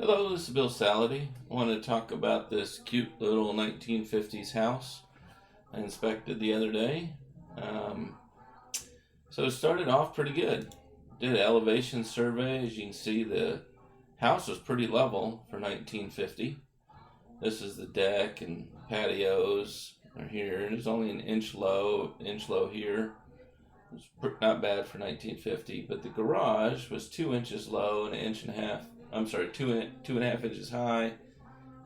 Hello, this is Bill Salady. I want to talk about this cute little 1950s house I inspected the other day. Um, so it started off pretty good. Did an elevation survey. As you can see, the house was pretty level for 1950. This is the deck and patios are here. It's only an inch low here. It's not bad for 1950, but the garage was 2 inches low and an inch and a half. I'm sorry, 2.5 inches high,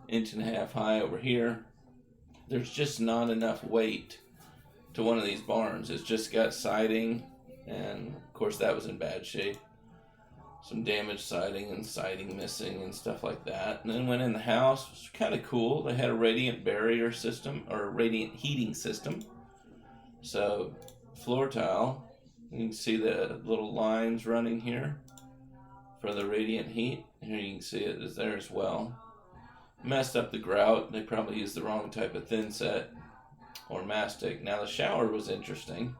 inch and a half high over here. There's just not enough weight to one of these barns. It's just got siding, and of course that was in bad shape. Some damaged siding and siding missing and stuff like that. And then went in the house. It was kind of cool. They had a radiant barrier system or a radiant heating system. So floor tile, you can see the little lines running here for the radiant heat. Here you can see it is there as well. Messed up the grout. They probably used the wrong type of thin set or mastic. Now the shower was interesting.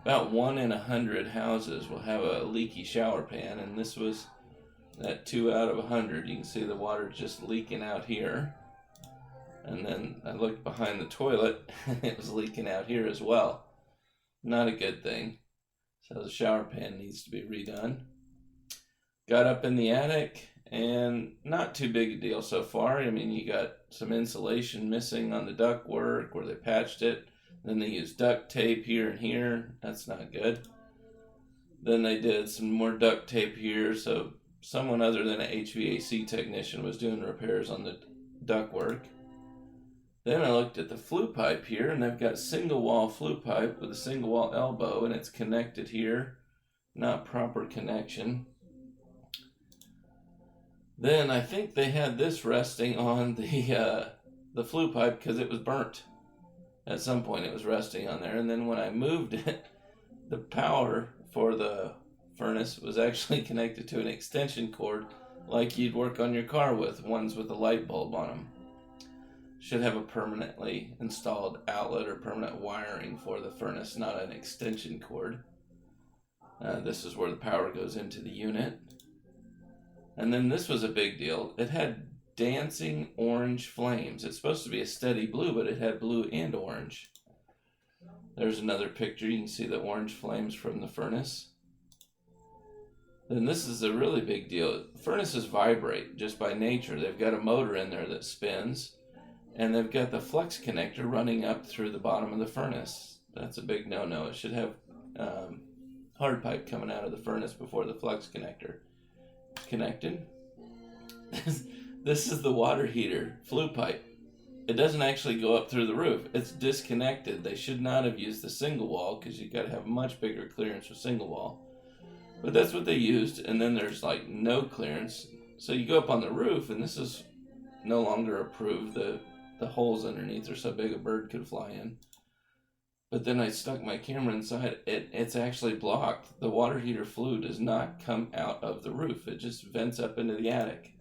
About 1 in 100 houses will have a leaky shower pan, and this was that 2 out of 100. You can see the water just leaking out here. And then I looked behind the toilet, and it was leaking out here as well. Not a good thing. So the shower pan needs to be redone. Got up in the attic, and not too big a deal so far. I mean, you got some insulation missing on the ductwork where they patched it. Then they used duct tape here and here. That's not good. Then they did some more duct tape here, so someone other than an HVAC technician was doing repairs on the ductwork. Then I looked at the flue pipe here, and they've got single wall flue pipe with a single wall elbow, and it's connected here. Not proper connection. Then I think they had this resting on the flue pipe because it was burnt. At some point it was resting on there, and then when I moved it, the power for the furnace was actually connected to an extension cord like you'd work on your car with, ones with a light bulb on them. Should have a permanently installed outlet or permanent wiring for the furnace, not an extension cord. This is where the power goes into the unit. And then this was a big deal. It had dancing orange flames. It's supposed to be a steady blue, but it had blue and orange. There's another picture. You can see the orange flames from the furnace. Then this is a really big deal. Furnaces vibrate just by nature. They've got a motor in there that spins, and they've got the flux connector running up through the bottom of the furnace. That's a big no-no. It should have hard pipe coming out of the furnace before the flux connector. Connected. This is the water heater flue pipe. It doesn't actually go up through the roof. It's disconnected. They should not have used the single wall because you've got to have much bigger clearance with single wall. But that's what they used, and then there's like no clearance. So you go up on the roof, and this is no longer approved. The holes underneath are so big a bird could fly in. But then I stuck my camera inside. It's actually blocked. The water heater flue does not come out of the roof. It just vents up into the attic.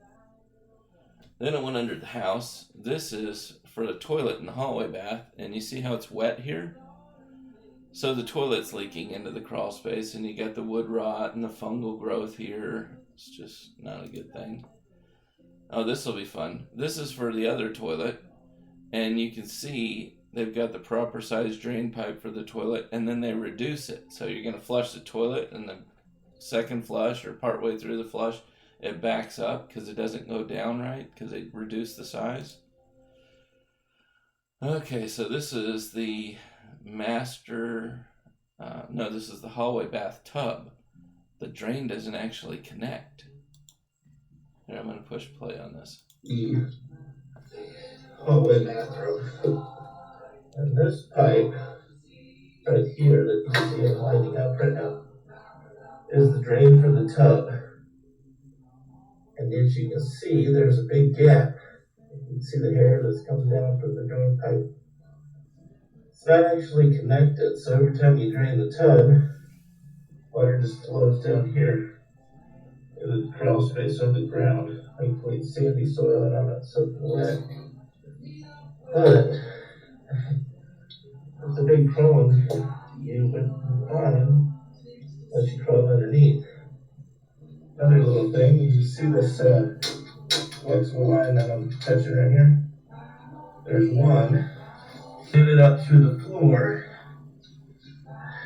Then it went under the house. This is for the toilet in the hallway bath. And you see how it's wet here? So the toilet's leaking into the crawl space, and you got the wood rot and the fungal growth here. It's just not a good thing. Oh, this will be fun. This is for the other toilet. And you can see they've got the proper size drain pipe for the toilet, and then they reduce it. So you're going to flush the toilet, and the second flush or partway through the flush, it backs up because it doesn't go down right because they reduce the size. Okay, so this is the this is the hallway bath tub. The drain doesn't actually connect. Here, I'm going to push play on this. The hallway bathroom. And this pipe right here that you see it lighting up right now is the drain for the tub. And as you can see, there's a big gap. You can see the hair that's coming down from the drain pipe. It's not actually connected, so every time you drain the tub, water just flows down here in the crawl space on the ground. Thankfully, it's sandy soil and I'm not soaking wet. But it's a big problem for you, but fine, unless you crawl underneath. Another little thing, you see this flexible line that I'm touching right here. There's one. Get it up through the floor.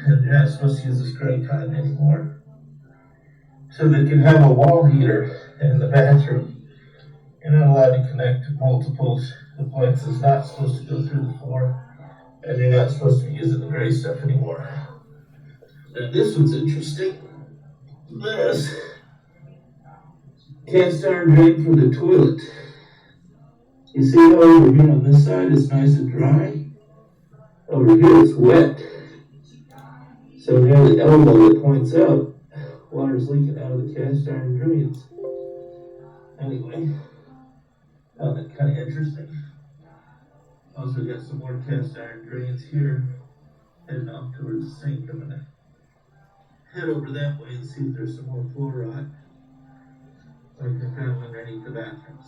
And you're not supposed to use this gray cotton anymore. So they can have a wall heater in the bathroom. You're not allowed to connect to multiples. The flex is not supposed to go through the floor. And you're not supposed to be using the gray stuff anymore. Now this one's interesting. This cast iron drain for the toilet. You see how over here on this side it's nice and dry? Over here it's wet. So near the elbow that points up, water's leaking out of the cast iron drains. Anyway, found that kind of interesting. Also got some more cast iron drains here, heading off towards the sink. I'm gonna head over that way and see if there's some more floor rot, like I found underneath the bathrooms.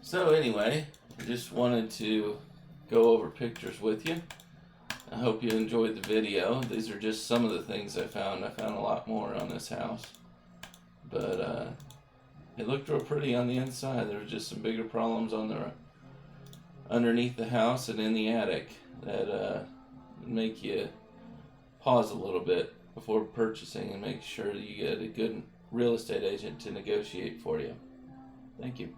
So anyway, I just wanted to go over pictures with you. I hope you enjoyed the video. These are just some of the things I found. I found a lot more on this house. But it looked real pretty on the inside. There were just some bigger problems on the underneath the house and in the attic that make you pause a little bit before purchasing and make sure that you get a good real estate agent to negotiate for you. Thank you.